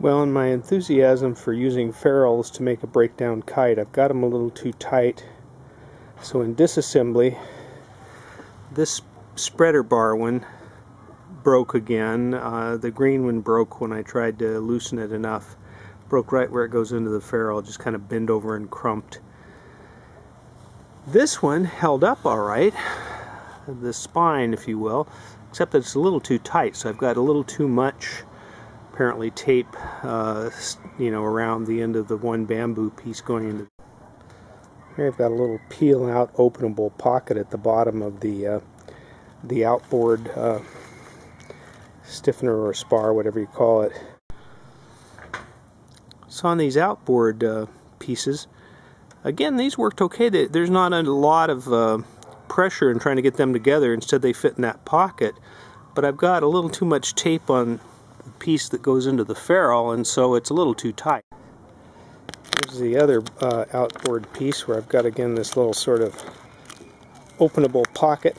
Well, in my enthusiasm for using ferrules to make a breakdown kite, I've got them a little too tight. So in disassembly, this spreader bar one broke again. The green one broke when I tried to loosen it enough. Broke right where it goes into the ferrule, just kind of bent over and crumped. This one held up all right, the spine, if you will, except that it's a little too tight, so I've got a little too much apparently tape around the end of the one bamboo piece going into. Here I've got a little peel out openable pocket at the bottom of the outboard stiffener or spar, whatever you call it. So on these outboard pieces, again, these worked okay. There's not a lot of pressure in trying to get them together. Instead, they fit in that pocket. But I've got a little too much tape on the piece that goes into the ferrule, and so it's a little too tight. Here's the other outboard piece where I've got, again, this little sort of openable pocket.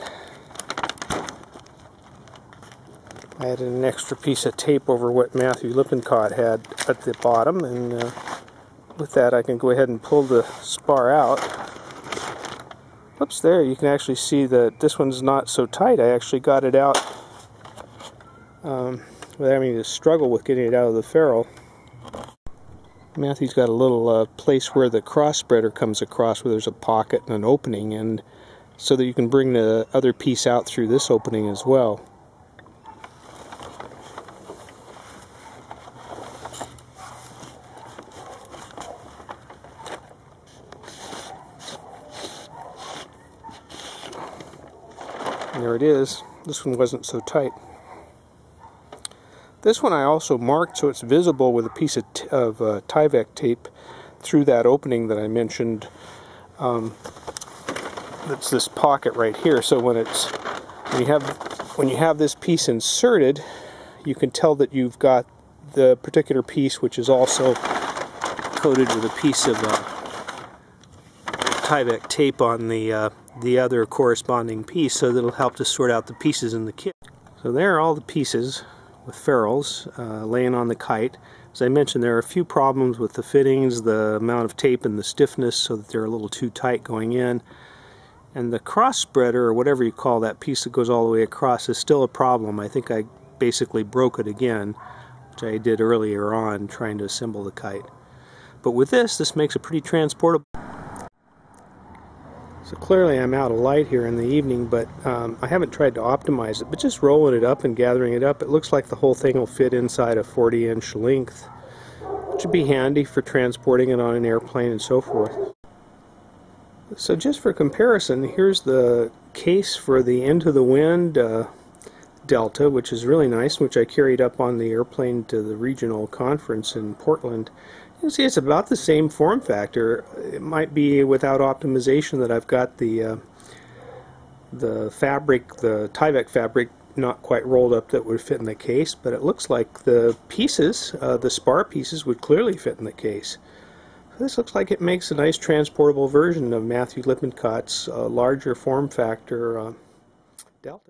I added an extra piece of tape over what Matthew Lippincott had at the bottom, and with that I can go ahead and pull the spar out. Whoops, there, you can actually see that this one's not so tight. I actually got it out without having to struggle with getting it out of the ferrule. Matthew's got a little place where the cross spreader comes across, where there's a pocket and an opening, and so that you can bring the other piece out through this opening as well. And there it is. This one wasn't so tight. This one I also marked so it's visible with a piece of Tyvek tape through that opening that I mentioned. That's this pocket right here. So when you have this piece inserted, you can tell that you've got the particular piece, which is also coated with a piece of Tyvek tape on the other corresponding piece, so that'll help to sort out the pieces in the kit. So there are all the pieces with ferrules laying on the kite. As I mentioned, there are a few problems with the fittings, the amount of tape and the stiffness, so that they're a little too tight going in. And the cross spreader, or whatever you call that piece that goes all the way across, is still a problem. I think I basically broke it again, which I did earlier on trying to assemble the kite. But with this makes it pretty transportable. So clearly I'm out of light here in the evening, but I haven't tried to optimize it. But just rolling it up and gathering it up, it looks like the whole thing will fit inside a 40-inch length, which would be handy for transporting it on an airplane and so forth. So just for comparison, here's the case for the Into the Wind Delta, which is really nice, which I carried up on the airplane to the regional conference in Portland. You can see it's about the same form factor. It might be without optimization that I've got the fabric, the Tyvek fabric, not quite rolled up that would fit in the case, but it looks like the pieces, the spar pieces, would clearly fit in the case. So this looks like it makes a nice transportable version of Matthew Lippincott's larger form factor Delta.